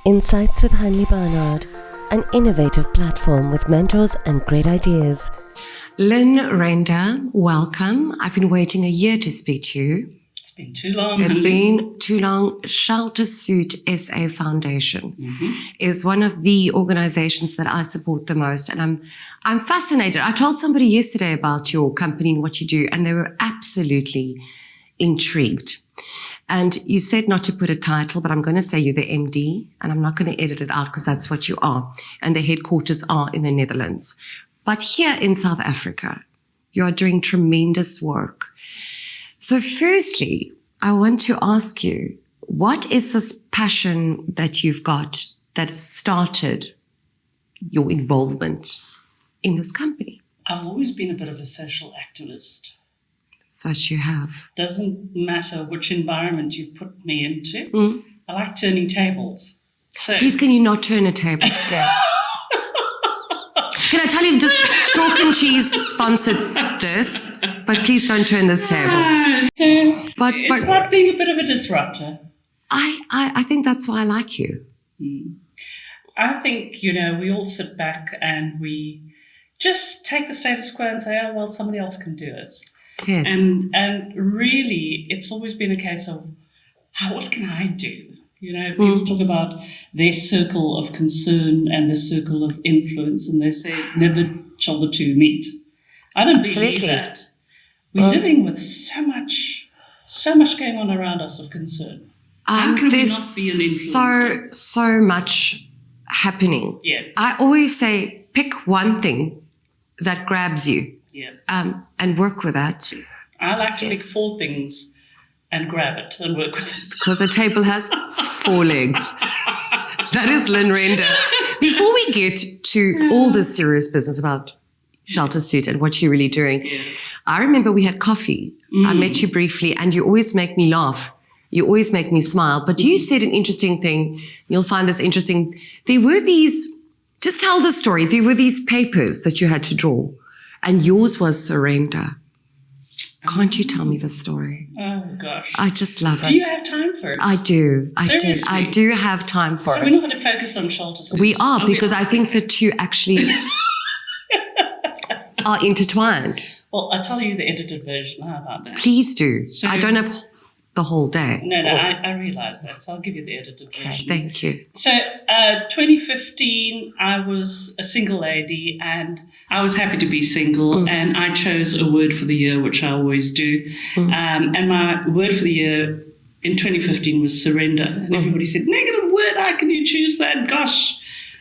Insights with Hanlé Barnard, an innovative platform with mentors and great ideas. Lyn Render, welcome. I've been waiting a year to speak to you. It's been too long. It's been too long. Sheltersuit SA Foundation is one of the organizations that I support the most, and I'm fascinated. I told somebody yesterday about your company and what you do, and they were absolutely intrigued. And you said not to put a title, but I'm going to say you're the MD, and I'm not going to edit it out because that's what you are. And the headquarters are in the Netherlands. But here in South Africa, you are doing tremendous work. So firstly, I want to ask you, what is this passion that you've got that started your involvement in this company? I've always been a bit of a social activist. Such you have. Doesn't matter which environment you put me into. I like turning tables. So please, can you not turn a table today? Can I tell you, just chalk and cheese sponsored this, but please don't turn this table. But it's about being a bit of a disruptor. I think that's why I like you. I think, we all sit back and we just take the status quo and say, oh, well, somebody else can do it. Yes. And really, it's always been a case of, what can I do? People talk about their circle of concern and their circle of influence, and they say, never shall the two meet. I don't believe that. We're living with so much going on around us of concern. How can we not be an influencer? So much happening. Yeah. I always say, pick one thing that grabs you. Yeah. And work with that. I like to pick 4 things and grab it and work with it. Because a table has 4 legs. That is Lyn Render. Before we get to all this serious business about Sheltersuit and what you're really doing, I remember we had coffee. I met you briefly, and you always make me laugh. You always make me smile. But you said an interesting thing. You'll find this interesting. There were these, just tell the story. There were these papers that you had to draw. And yours was surrender. Can't you tell me the story? Oh, gosh. I just love it. Do you have time for it? I do. Seriously? I do have time for it. So we're not going to focus on Sheltersuit. We are, because I think the two actually are intertwined. Well, I'll tell you the edited version. How about that? Please do. So, I don't have the whole day. No, I realise that, so I'll give you the edited version. Okay, thank you. So 2015, I was a single lady, and I was happy to be single, and I chose a word for the year, which I always do. And my word for the year in 2015 was surrender. And everybody said, negative word, how can you choose that? Gosh,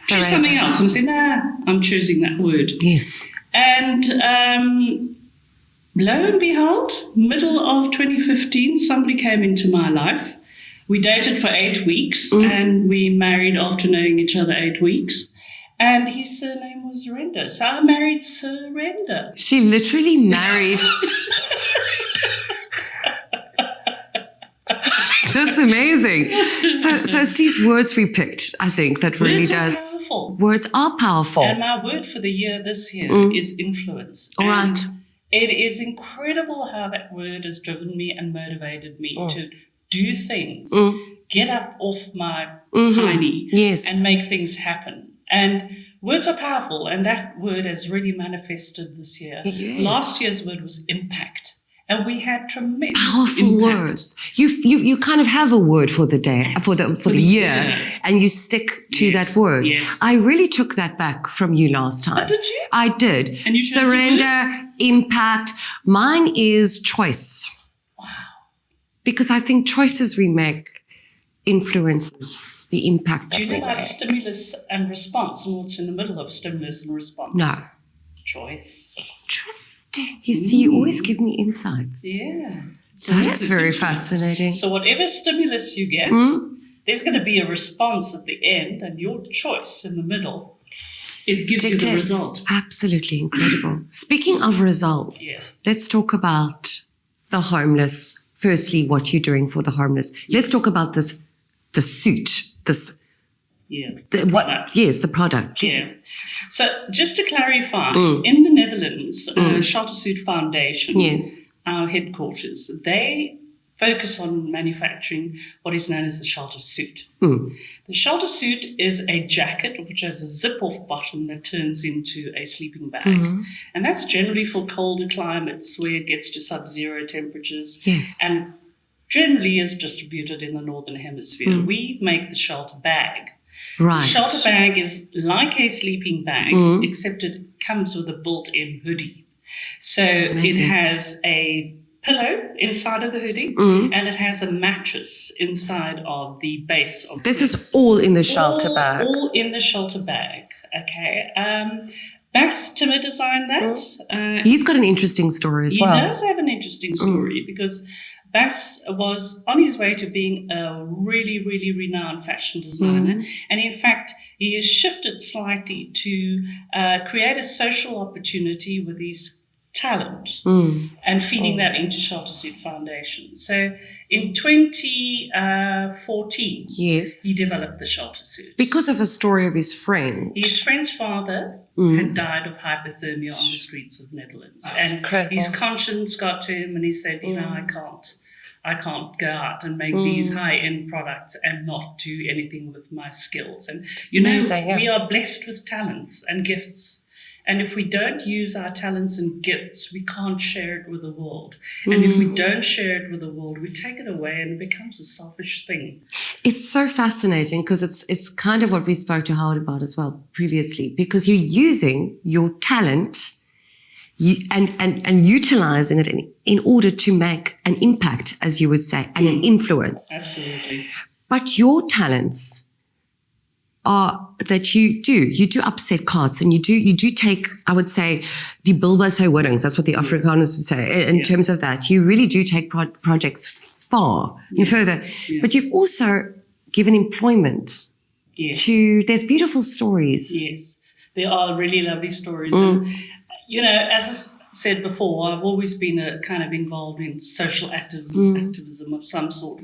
choose something else. And I said, nah, I'm choosing that word. Yes. And lo and behold, middle of 2015, somebody came into my life. We dated for 8 weeks, and we married after knowing each other 8 weeks. And his surname was Render. So I married Sir Render. She literally married. That's amazing. So it's these words we picked, I think, that really Words does. are powerful. Words are powerful. And my word for the year this year is influence. All right. It is incredible how that word has driven me and motivated me to do things, get up off my hiney, and make things happen. And words are powerful, and that word has really manifested this year. Yes. Last year's word was impact, and we had tremendous powerful impact. Words. You kind of have a word for the day, for the year, and you stick to that word. Yes. I really took that back from you last time. Oh, did you? I did. And you chose surrender, impact. Mine is choice. Wow. Because I think choices we make influences the impact that Do you we know about make. stimulus and response, and what's in the middle of stimulus and response? No. Choice. Interesting. You see, you always give me insights. Yeah. That is very fascinating. So whatever stimulus you get, there's going to be a response at the end, and your choice in the middle gives you the result. Absolutely incredible. Speaking of results, let's talk about the homeless. Firstly, what you're doing for the homeless. Let's talk about the suit, the product. Yes. So just to clarify, in the Netherlands, Sheltersuit Foundation, our headquarters, they focus on manufacturing what is known as the shelter suit. Mm. The shelter suit is a jacket which has a zip-off bottom that turns into a sleeping bag. Mm-hmm. And that's generally for colder climates where it gets to sub-zero temperatures. Yes. And generally is distributed in the Northern Hemisphere. Mm. We make the shelter bag. Right. The shelter bag is like a sleeping bag, except it comes with a built-in hoodie. So Amazing. it has a pillow inside of the hoodie, and it has a mattress inside of the base of This is all in the shelter bag. All in the shelter bag, okay. Bass Timmer designed that. He's got an interesting story as well. He does have an interesting story because Bass was on his way to being a really, really renowned fashion designer. And in fact, he has shifted slightly to create a social opportunity with his talent and feeding that into Sheltersuit Foundation. So in 2014, Yes. he developed the Sheltersuit. Because of a story of his friend. His friend's father had died of hypothermia on the streets of Netherlands. And incredible. his conscience got to him and he said, you know, I can't go out and make these high-end products and not do anything with my skills. And, you know, Amazing, yeah. we are blessed with talents and gifts. And if we don't use our talents and gifts, we can't share it with the world. And if we don't share it with the world, we take it away and it becomes a selfish thing. It's so fascinating because it's kind of what we spoke to Howard about as well previously, because you're using your talent and utilizing it in order to make an impact, as you would say, and an influence. Absolutely. But your talents are that you do upset cards, and you do take, I would say, die bilbas hy horings. That's what the Afrikaners would say. In terms of that, you really do take projects far and further. Yeah. But you've also given employment to. There's beautiful stories. Yes, there are really lovely stories. And, you know, as I said before, I've always been kind of involved in social activism of some sort.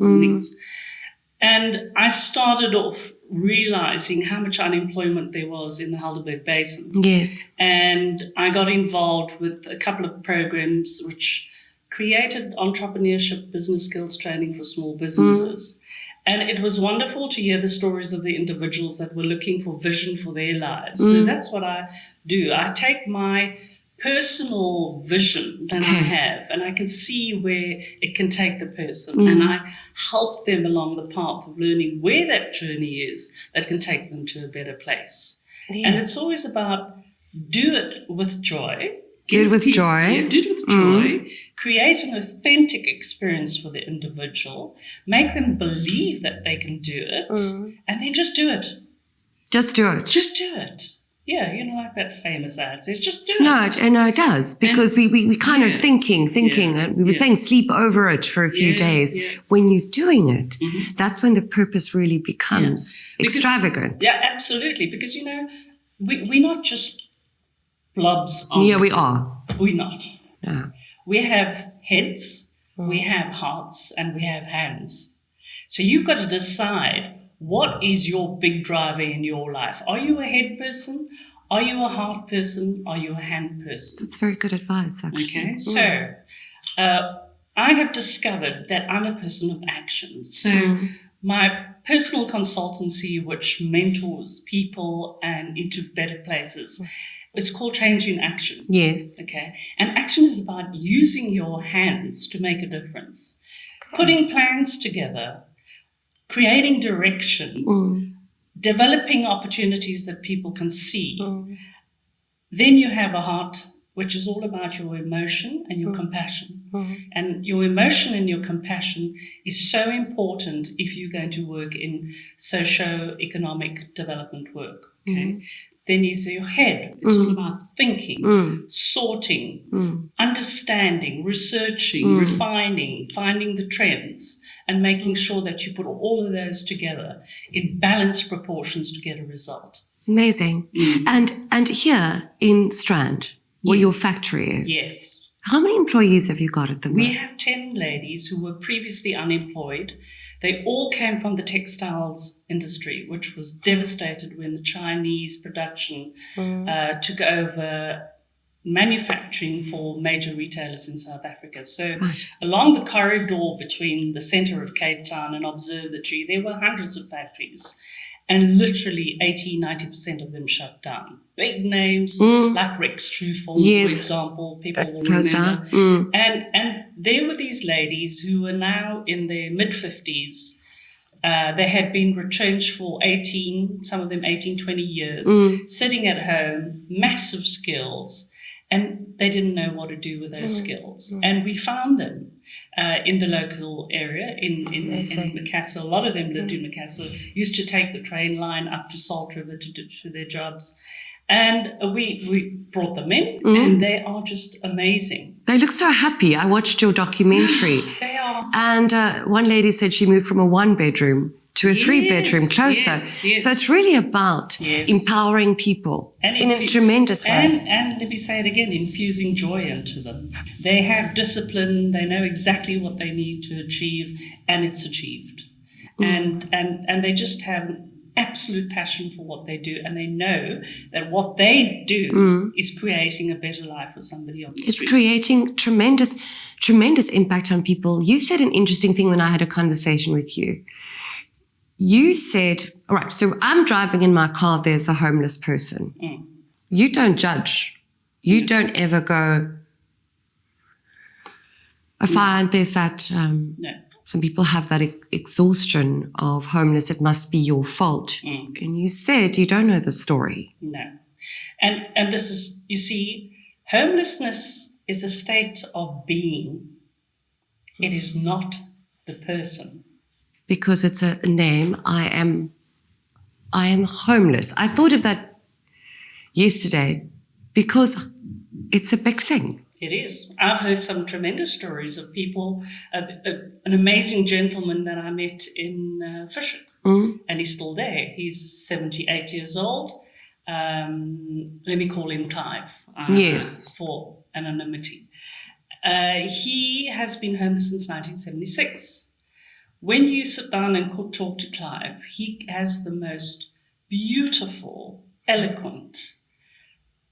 And I started off realizing how much unemployment there was in the Helderberg Basin. Yes. And I got involved with a couple of programs which created entrepreneurship, business skills training for small businesses. And it was wonderful to hear the stories of the individuals that were looking for vision for their lives. So that's what I do. I take my personal vision that I have, and I can see where it can take the person, and I help them along the path of learning where that journey is that can take them to a better place. Yes. And it's always about do it with joy. Do it with joy. Yeah, do it with joy. Create an authentic experience for the individual. Make them believe that they can do it, and then just do it. Just do it. Just do it. Yeah, you know, like that famous ad says, just do it. No, it does, because we kind of thinking, and we were saying sleep over it for a few days. Yeah. When you're doing it, that's when the purpose really becomes extravagant. Yeah, absolutely. Because, you know, we're not just blobs on. Yeah, we are. We're not. No. We have heads, we have hearts, and we have hands. So you've got to decide, what is your big driver in your life? Are you a head person? Are you a heart person? Are you a hand person? That's very good advice, actually. Okay, so I have discovered that I'm a person of action. So my personal consultancy, which mentors people and into better places, it's called Change in Action. Yes. Okay, and action is about using your hands to make a difference, putting plans together, creating direction, developing opportunities that people can see. Then you have a heart, which is all about your emotion and your compassion. And your emotion and your compassion is so important if you're going to work in socio-economic development work. Okay. Then you see your head. It's all about thinking, sorting, understanding, researching, refining, finding the trends, and making sure that you put all of those together in balanced proportions to get a result. Amazing. And here in Strand, where your factory is, yes. How many employees have you got at the moment? We have 10 ladies who were previously unemployed. They all came from the textiles industry, which was devastated when the Chinese production took over manufacturing for major retailers in South Africa. So along the corridor between the center of Cape Town and Observatory, there were hundreds of factories. And literally 80-90% of them shut down. Big names like Rex Truffle, for example, people will remember. And there were these ladies who were now in their mid-50s. They had been retrenched for 18, some of them 18, 20 years, sitting at home, massive skills, and they didn't know what to do with those skills. And we found them in the local area, in Macassar. A lot of them lived in Macassar, used to take the train line up to Salt River to their jobs. And we brought them in, and they are just amazing. They look so happy. I watched your documentary. They are. And one lady said she moved from a 1-bedroom to a 3-bedroom closer. Yes. So it's really about empowering people in a tremendous way. And let me say it again, infusing joy into them. They have discipline, they know exactly what they need to achieve, and it's achieved. And they just have an absolute passion for what they do, and they know that what they do is creating a better life for somebody on the street. It's creating tremendous impact on people. You said an interesting thing when I had a conversation with you. You said, all right, so I'm driving in my car, there's a homeless person. You don't judge. You don't ever go, I find there's that, some people have that exhaustion of homeless, it must be your fault. And you said you don't know the story. No. And this is, you see, homelessness is a state of being. It is not the person. Because it's a name, I am homeless. I thought of that yesterday because it's a big thing. It is. I've heard some tremendous stories of people, an amazing gentleman that I met in Fisher, and he's still there. He's 78 years old. Let me call him Clive for anonymity. He has been homeless since 1976. When you sit down and talk to Clive, he has the most beautiful, eloquent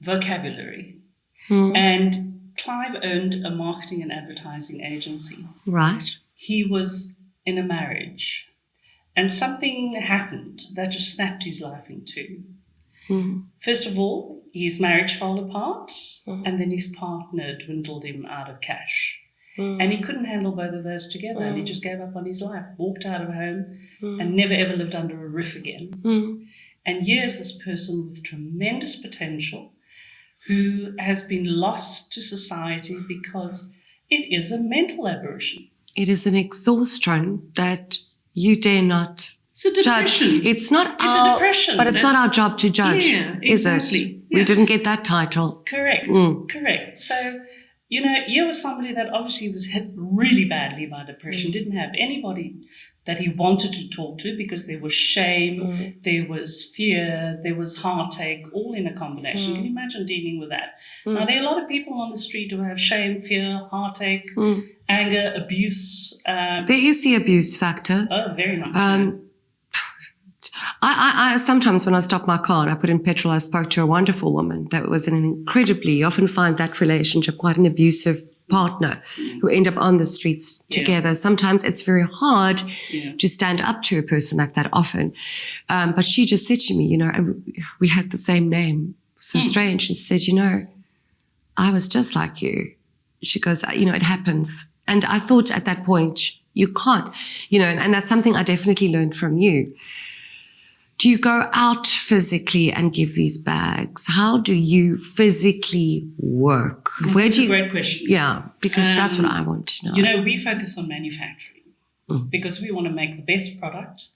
vocabulary. And Clive owned a marketing and advertising agency. Right. He was in a marriage, and something happened that just snapped his life in two. First of all, his marriage fell apart, and then his partner dwindled him out of cash. And he couldn't handle both of those together, and he just gave up on his life, walked out of home, and never ever lived under a roof again. And here's this person with tremendous potential who has been lost to society because it is a mental aberration. It is an exhaustion that you dare not It's a depression. judge. It's a depression. But it's not our job to judge, is it? We didn't get that title. Correct. So, here was somebody that obviously was hit really badly by depression, didn't have anybody that he wanted to talk to because there was shame, there was fear, there was heartache, all in a combination. Can you imagine dealing with that? Now, there are a lot of people on the street who have shame, fear, heartache, anger, abuse. There is the abuse factor. Oh, very much. I sometimes when I stop my car and I put in petrol, I spoke to a wonderful woman that was in an you often find that relationship quite an abusive partner who end up on the streets together. Sometimes it's very hard to stand up to a person like that often. But she just said to me, we had the same name. So strange. She said, I was just like you. She goes, it happens. And I thought at that point, you can't, and that's something I definitely learned from you. Do you go out physically and give these bags? How do you physically work? That's a great question. Yeah, because that's what I want to know. We focus on manufacturing because we want to make the best product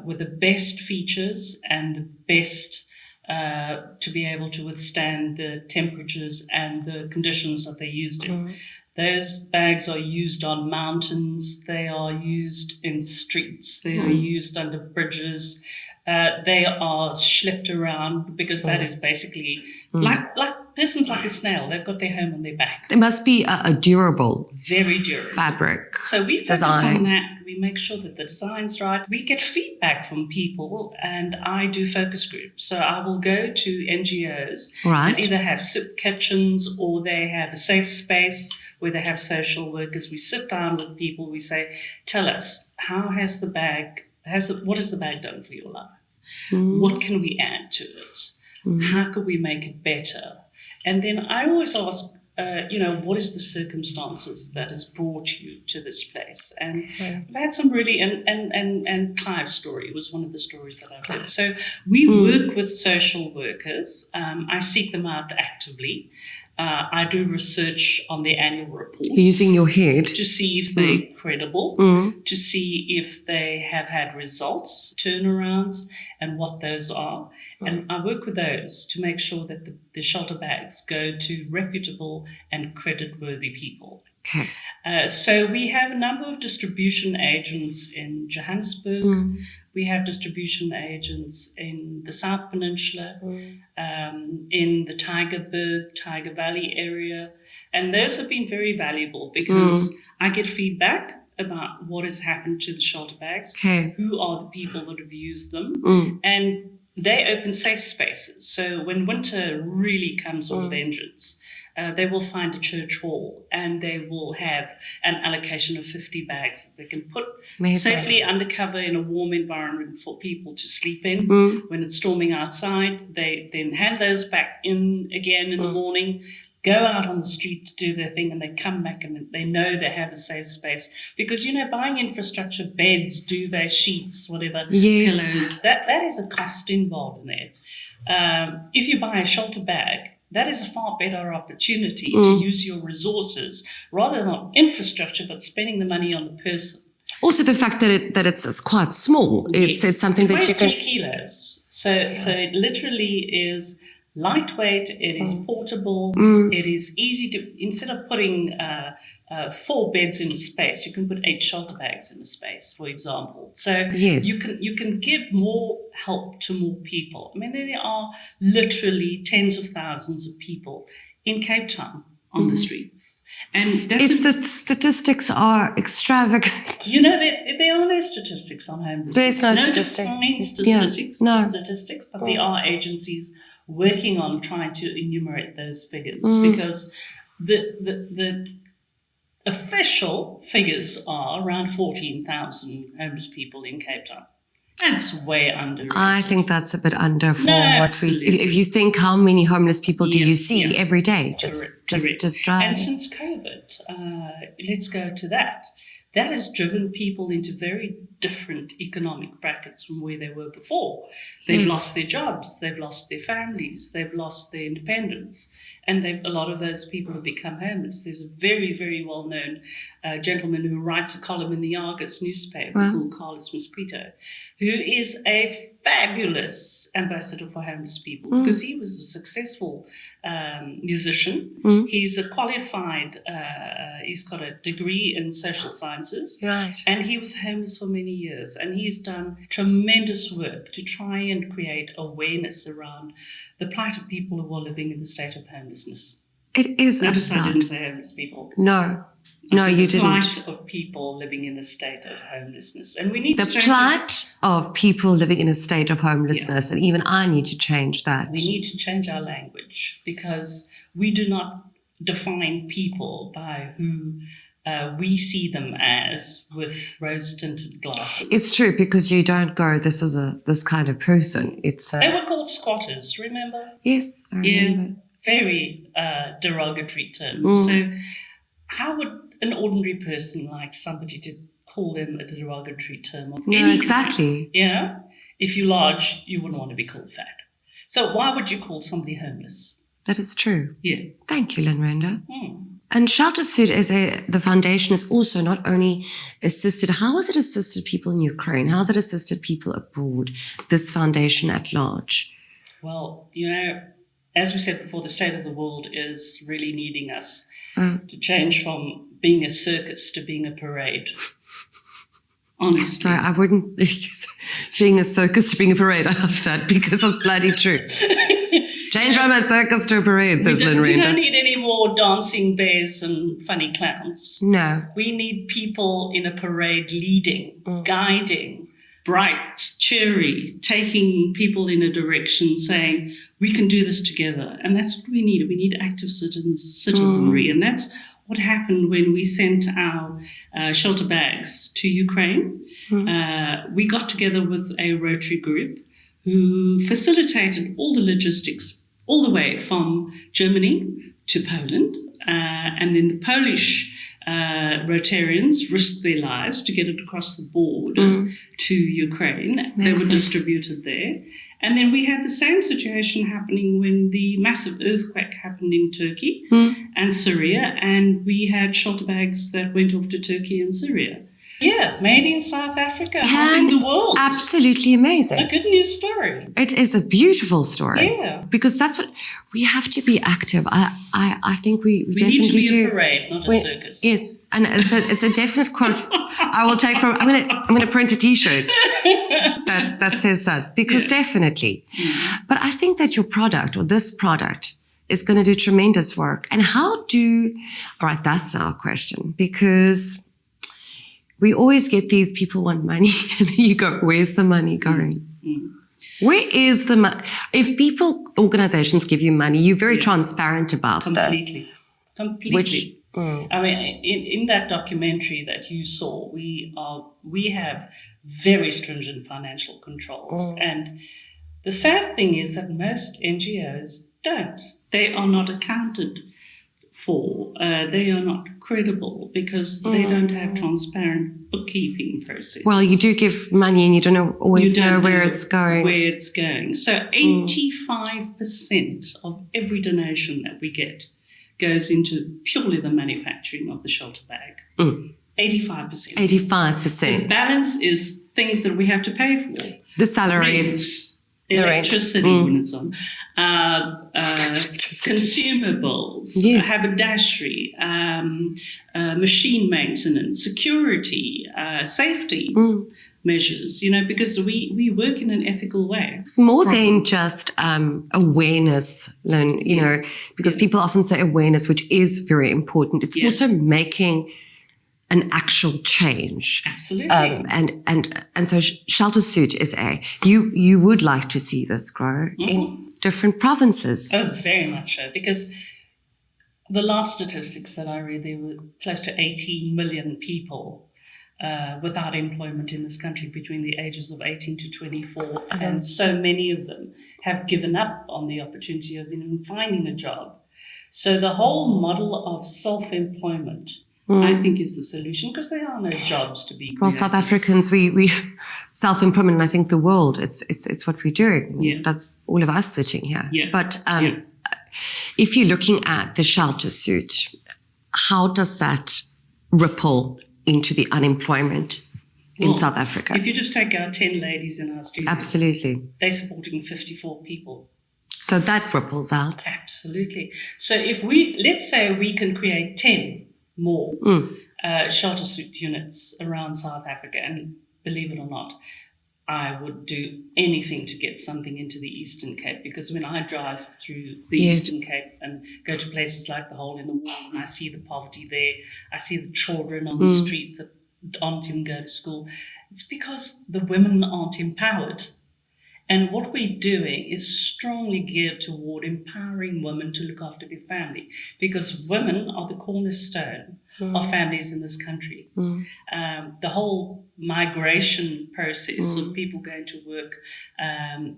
with the best features and the best to be able to withstand the temperatures and the conditions that they're used in. Those bags are used on mountains, they are used in streets, they are used under bridges, they are schlepped around because that is basically like person's like a snail. They've got their home on their back. It must be a durable, very durable fabric. So we focus design on that. We make sure that the design's right. We get feedback from people, and I do focus groups. So I will go to NGOs Right. that either have soup kitchens or they have a safe space where they have social workers. We sit down with people. We say, tell us, what has the bag done for your life? What can we add to it? How could we make it better? And then I always ask, what is the circumstances that has brought you to this place? And I've had some really, and Clive's story was one of the stories that I've heard. So we work with social workers. I seek them out actively. I do research on their annual report. Using your head. To see if they're credible, to see if they have had results, turnarounds, and what those are. And I work with those to make sure that the shelter bags go to reputable and credit-worthy people. Okay. So we have a number of distribution agents in Johannesburg. We have distribution agents in the South Peninsula, in the Tiger Valley area. And those have been very valuable because I get feedback about what has happened to the shelter bags, who are the people that have used them, and they open safe spaces. So when winter really comes with vengeance, they will find a church hall and they will have an allocation of 50 bags that they can put safely under cover in a warm environment for people to sleep in. When it's storming outside, they then hand those back in again in the morning, go out on the street to do their thing, and they come back and they know they have a safe space. Because, buying infrastructure, beds, duvet, sheets, whatever, pillows, that is a cost involved in there. If you buy a shelter bag, that is a far better opportunity to use your resources rather than on infrastructure, but spending the money on the person. Also, the fact that it's quite small. It's something that you can. 3 kilos. So it literally is lightweight. It is portable. It is easy to. Instead of putting 4 beds in a space, you can put 8 shelter bags in a space, for example. So you can give more help to more people. I mean, there are literally tens of thousands of people in Cape Town on the streets. And the statistics are extravagant. There are no statistics on homelessness. There's no statistics, but there are agencies working on trying to enumerate those figures because the official figures are around 14,000 homeless people in Cape Town. That's way under. I think that's a bit under for what we. If you think how many homeless people do you see every day, just driving. And since COVID, let's go to that. That has driven people into very different economic brackets from where they were before. They've lost their jobs, they've lost their families, they've lost their independence, and a lot of those people have become homeless. There's a very, very well-known gentleman who writes a column in the Argus newspaper called Carlos Mosquito, who is a fabulous ambassador for homeless people because he was a successful musician. He's a qualified, he's got a degree in social sciences, and he was homeless for many years, and he's done tremendous work to try and create awareness around the plight of people who are living in the state of homelessness. It is Notice I didn't say homeless people. No, you didn't. The plight of people living in a state of homelessness. And we need to change the plight of people living in a state of homelessness, and even I need to change that. We need to change our language because we do not define people by who we see them as with rose-tinted glasses. It's true because you don't go, this is this kind of person. They were called squatters, remember? Yes, I remember. Yeah, very derogatory term. So how would an ordinary person like somebody to call them a derogatory term? Exactly. Yeah. If you're large, you wouldn't want to be called fat. So why would you call somebody homeless? That is true. Yeah. Thank you, Lyn Render. And Sheltersuit SA, the foundation, has also not only assisted, how has it assisted people in Ukraine? How has it assisted people abroad, this foundation at large? Well, as we said before, the state of the world is really needing us to change from being a circus to being a parade. Honestly. Sorry, I wouldn't, being a circus to being a parade, I love that because it's bloody true. Change from a circus to a parade, says Lyn We don't Render. need any more dancing bears and funny clowns. No. We need people in a parade leading, guiding, bright, cheery, taking people in a direction, saying, we can do this together. And that's what we need. We need active citizenry. And that's what happened when we sent our shelter bags to Ukraine. We got together with a Rotary group who facilitated all the logistics all the way from Germany to Poland. And then the Polish Rotarians risked their lives to get it across the border to Ukraine. Amazing. They were distributed there. And then we had the same situation happening when the massive earthquake happened in Turkey and Syria. And we had shelter bags that went off to Turkey and Syria. Yeah, made in South Africa, helping the world. Absolutely amazing. A good news story. It is a beautiful story. Yeah. Because that's what we have to be active. I think we definitely need to be do. a parade, not a circus. Yes, and it's a definite quote. I will take from. I'm gonna print a T-shirt that says that, because definitely. But I think that your product, or this product, is going to do tremendous work. And how do? All right, that's our question, because we always get these people want money, and then you go, where's the money going? Where is the money? If organizations give you money, you're very transparent about this. Completely. I mean, in that documentary that you saw, we have very stringent financial controls. And the sad thing is that most NGOs don't. They are not accounted for. They are not credible because they don't have transparent bookkeeping processes. Well, you do give money and you don't always know where it's going. Where it's going. So 85% of every donation that we get goes into purely the manufacturing of the shelter bag. 85%. 85%. The balance is things that we have to pay for. The salaries. Electricity when it's on. Consumables, haberdashery, machine maintenance, security, safety measures, because we work in an ethical way. It's more than just awareness, Lyn, because people often say awareness, which is very important. It's also making an actual change. Absolutely. And so Sheltersuit SA, you would like to see this grow in different provinces. Oh, very much so, because the last statistics that I read, there were close to 18 million people without employment in this country between the ages of 18 to 24. And so many of them have given up on the opportunity of even finding a job. So the whole model of self-employment, I think, is the solution, because there are no jobs to be created. Well, South Africans, we self-employment, and I think the world, it's what we're doing. Yeah. That's all of us sitting here. Yeah. But if you're looking at the Sheltersuit, how does that ripple into the unemployment in South Africa? If you just take our 10 ladies in our studio, absolutely, they're supporting 54 people. So that ripples out. Absolutely. So if let's say we can create 10 more Sheltersuit units around South Africa, and believe it or not, I would do anything to get something into the Eastern Cape, because when I drive through the Eastern Cape and go to places like the Hole in the Wall, and I see the poverty there, I see the children on the streets that aren't even going to school, it's because the women aren't empowered. And what we're doing is strongly geared toward empowering women to look after their family, because women are the cornerstone of families in this country. The whole migration process of people going to work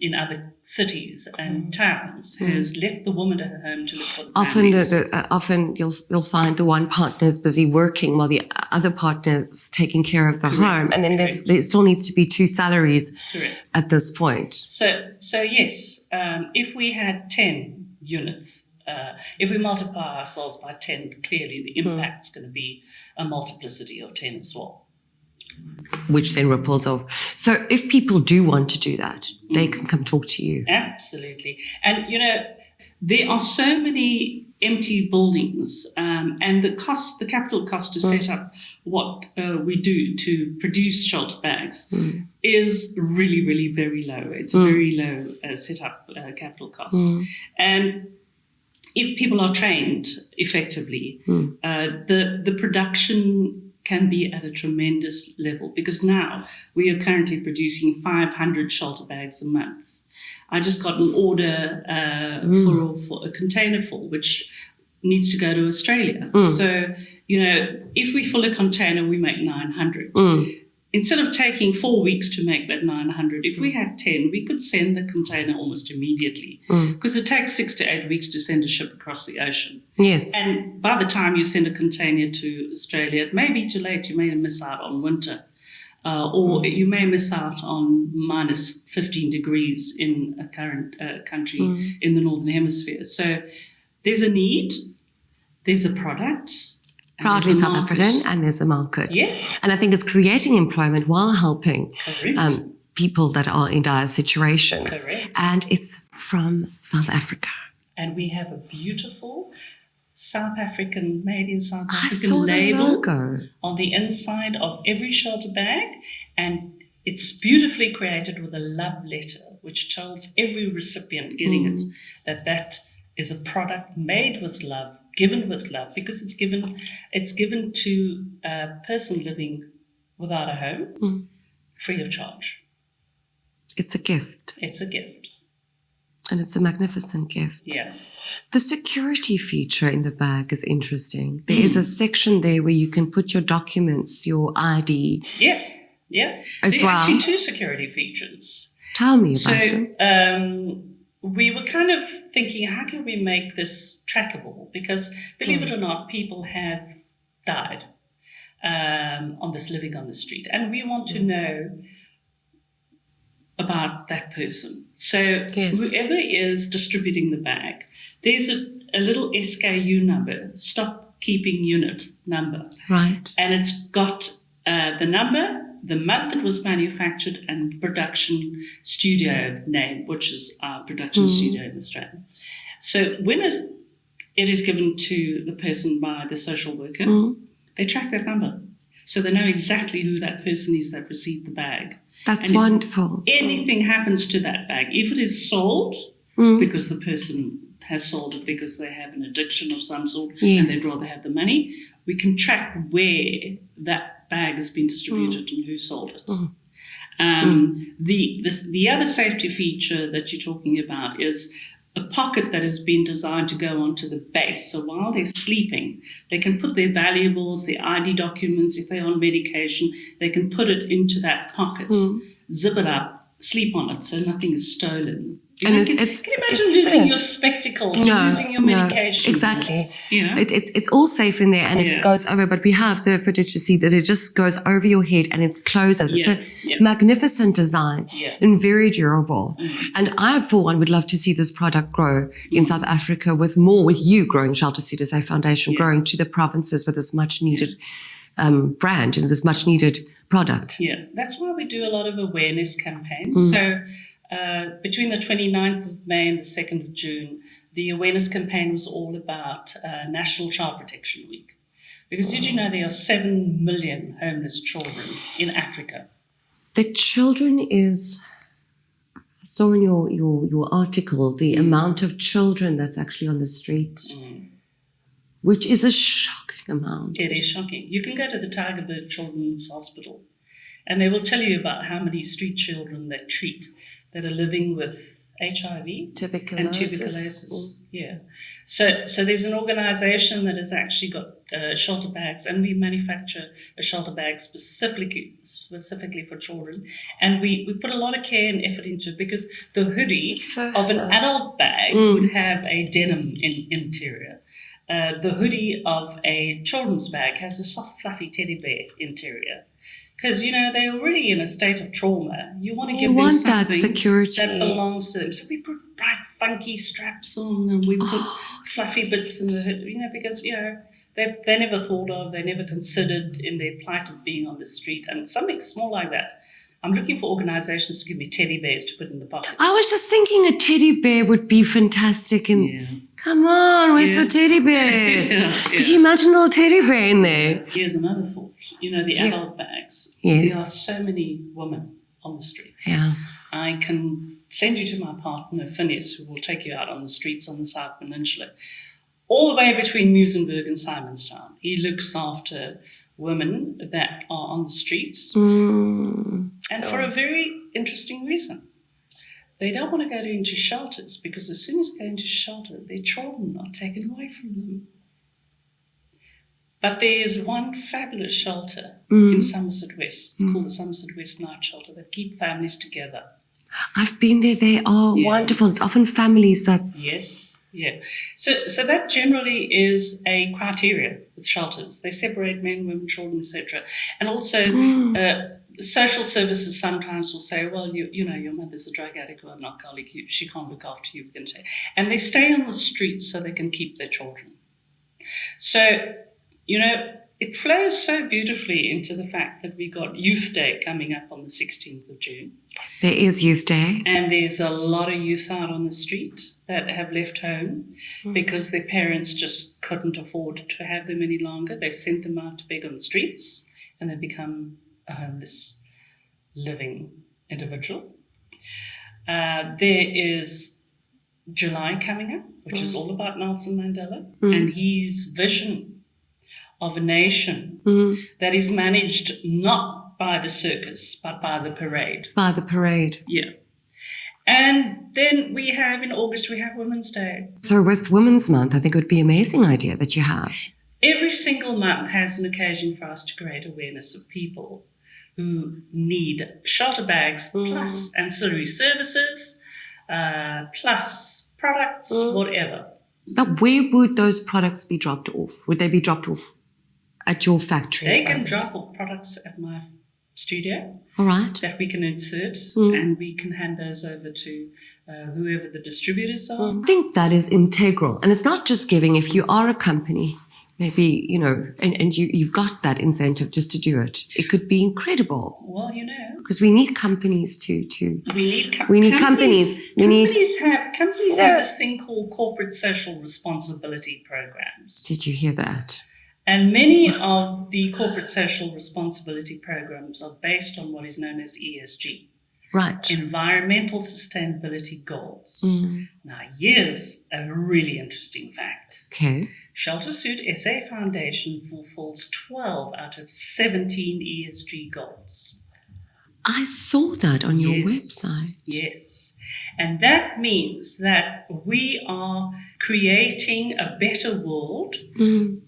in other cities and towns has left the woman at home to look for the families. Often you'll find the one partner is busy working while the other partner is taking care of the home, and then there still needs to be two salaries at this point. So yes, if we had 10 units, if we multiply ourselves by 10, clearly the impact's going to be a multiplicity of 10 as well. Which then ripples off. So if people do want to do that, they can come talk to you. Absolutely. And, there are so many empty buildings, and the capital cost to set up what we do to produce shelter bags is really, really very low. It's very low setup capital cost. And if people are trained effectively, the production can be at a tremendous level, because now we are currently producing 500 shelter bags a month. I just got an order for a container full, which needs to go to Australia. So, if we fill a container, we make 900. Instead of taking 4 weeks to make that 900, if we had 10, we could send the container almost immediately, because it takes 6 to 8 weeks to send a ship across the ocean. Yes. And by the time you send a container to Australia, it may be too late. You may miss out on winter. Or you may miss out on minus 15 degrees in a current country in the Northern Hemisphere. So there's a need, there's a product. Proudly South African, and there's a market. Yeah. And I think it's creating employment while helping people that are in dire situations. Correct. And it's from South Africa. And we have a beautiful South African, made in South I African saw the label logo on the inside of every shelter bag, and it's beautifully created with a love letter, which tells every recipient getting it that is a product made with love, given with love, because it's given to a person living without a home, free of charge. It's a gift. It's a gift. And it's a magnificent gift. Yeah. The security feature in the bag is interesting. There is a section there where you can put your documents, your ID. Yeah. As There are well. actually 2 security features. Tell me about them. We were kind of thinking, how can we make this trackable? Because believe it or not, people have died on this living on the street. And we want to know about that person. So whoever is distributing the bag, there's a little SKU number, stop keeping unit number. Right. And it's got the number, the month it was manufactured, and production studio name, which is our production studio in Australia. So when it is given to the person by the social worker, they track that number. So they know exactly who that person is that received the bag. That's and wonderful. If anything happens to that bag, if it is sold because the person has sold it because they have an addiction of some sort and they'd rather have the money, we can track where that bag has been distributed and who sold it. The other safety feature that you're talking about is a pocket that has been designed to go onto the base. So while they're sleeping, they can put their valuables, their ID documents, if they're on medication, they can put it into that pocket, zip it up, sleep on it so nothing is stolen. Can you imagine losing your spectacles, losing your medication? Exactly. It's all safe in there, and it goes over, but we have the footage to see that it just goes over your head and it closes. It's a magnificent design and very durable. And I, for one, would love to see this product grow in South Africa with you growing Sheltersuit SA Foundation, growing to the provinces with this much needed brand and this much needed product. Yeah, that's why we do a lot of awareness campaigns. So between the 29th of May and the 2nd of June, the awareness campaign was all about National Child Protection Week. Because did you know there are 7 million homeless children in Africa? The children is, I saw in your article, the amount of children that's actually on the street, which is a shocking amount. It is shocking. You can go to the Tigerbird Children's Hospital and they will tell you about how many street children they treat that are living with HIV tuberculosis. And tuberculosis. Yeah. So there's an organization that has actually got shelter bags, and we manufacture a shelter bag specifically for children. And we put a lot of care and effort into it because the hoodie of an adult bag would have a denim interior. The hoodie of a children's bag has a soft, fluffy teddy bear interior. Because, they're already in a state of trauma. You want to give them something that security that belongs to them. So we put bright, funky straps on, and we put fluffy bits in the hood, because, they never thought of, they never considered in their plight of being on the street. And something small like that, I'm looking for organizations to give me teddy bears to put in the pockets. I was just thinking a teddy bear would be fantastic. And come on, where's the teddy bear? Could you imagine a little teddy bear in there? Here's another thought. The adult bags. Yes. There are so many women on the street. Yeah. I can send you to my partner, Phineas, who will take you out on the streets on the South Peninsula, all the way between Muizenberg and Simonstown. He looks after women that are on the streets, and for a very interesting reason. They don't want to go into shelters because as soon as they go into shelter, their children are taken away from them. But there is one fabulous shelter in Somerset West called the Somerset West Night Shelter that keep families together. I've been there. They are wonderful. It's often families that's... Yes. Yeah. So that generally is a criteria with shelters. They separate men, women, children, etc. And also social services sometimes will say, well, your mother's a drug addict or an alcoholic. She can't look after you. We can say. And they stay on the streets so they can keep their children. So, it flows so beautifully into the fact that we got Youth Day coming up on the 16th of June. There is Youth Day. And there's a lot of youth out on the street that have left home because their parents just couldn't afford to have them any longer. They've sent them out to beg on the streets and they've become a homeless living individual. There is July coming up, which is all about Nelson Mandela and his vision of a nation that is managed not by the circus, but by the parade. By the parade. Yeah. And then we have, in August, we have Women's Day. So with Women's Month, I think it would be an amazing idea that you have. Every single month has an occasion for us to create awareness of people who need shelter bags plus ancillary services, plus products, whatever. But where would those products be dropped off? Would they be dropped off at your factory? They can drop off products at my studio. All right. That we can insert and we can hand those over to whoever the distributors are. I think that is integral. And it's not just giving. If you are a company, maybe, and you've got that incentive just to do it, it could be incredible. Well, because we need companies to we need companies. Companies have this thing called corporate social responsibility programs. Did you hear that? And many of the corporate social responsibility programs are based on what is known as ESG. Right. Environmental sustainability goals. Now, here's a really interesting fact. Okay. Sheltersuit SA Foundation fulfills 12 out of 17 ESG goals. I saw that on your website. Yes. And that means that we are creating a better world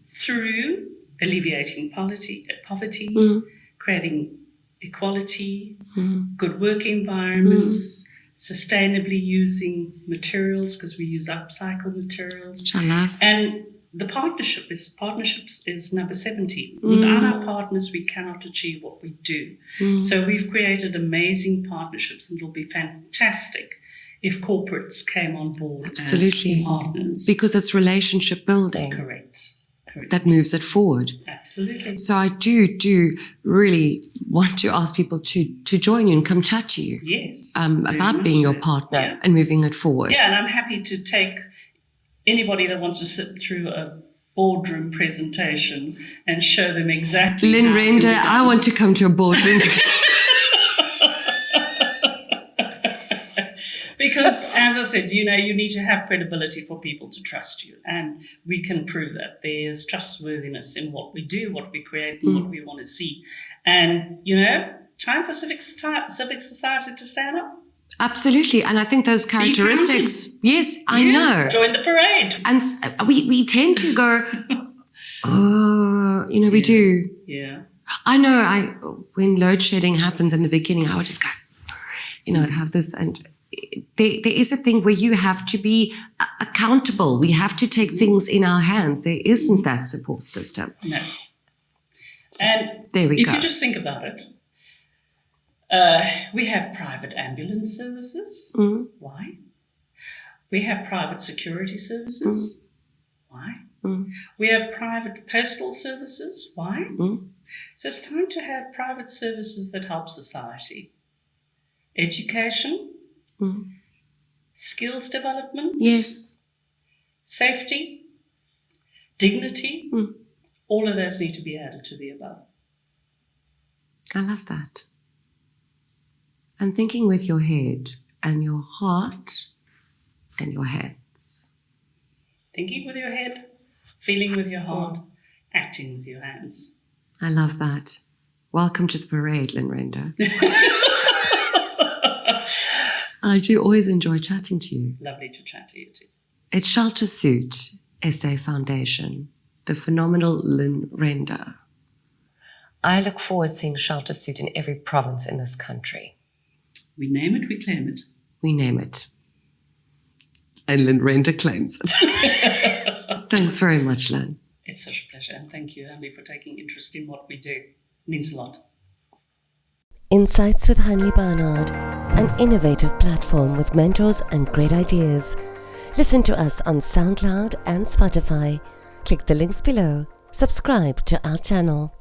through alleviating poverty, creating equality, good work environments, sustainably using materials because we use upcycled materials. Which I love. And the partnerships is number 17. Without our partners, we cannot achieve what we do. So we've created amazing partnerships, and it'll be fantastic if corporates came on board as partners. Because it's relationship building. Correct. That moves it forward. Absolutely. So I do really want to ask people to join you and come chat to you. Yes. About being your partner and moving it forward. Yeah, and I'm happy to take anybody that wants to sit through a boardroom presentation and show them exactly Lyn Render, I want to come to a boardroom Because, as I said, you need to have credibility for people to trust you. And we can prove that. There's trustworthiness in what we do, what we create, and what we want to see. And, time for civic society to stand up. Absolutely. And I think those characteristics, yes, I know. Join the parade. And we tend to go, we do. Yeah. I know when load shedding happens in the beginning, I would just go, I'd have this. And there is a thing where you have to be accountable. We have to take things in our hands. There isn't that support system. No. So, and there we go. If you just think about it, we have private ambulance services. Why? We have private security services. Why? We have private postal services. Why? So it's time to have private services that help society. education, skills development, Yes. safety, dignity. All of those need to be added to the above. I love that. I'm thinking with your head and your heart and your hands. Thinking with your head, feeling with your heart, acting with your hands. I love that. Welcome to the parade, Lyn Render. I do always enjoy chatting to you. Lovely to chat to you too. It's Sheltersuit SA Foundation, the phenomenal Lyn Render. I look forward to seeing Sheltersuit in every province in this country. We name it, we claim it. We name it. And Lyn Render claims it. Thanks very much, Lyn. It's such a pleasure, and thank you, Hanlé, for taking interest in what we do. It means a lot. Insights with Hanlé Barnard, an innovative platform with mentors and great ideas. Listen to us on SoundCloud and Spotify. Click the links below. Subscribe to our channel.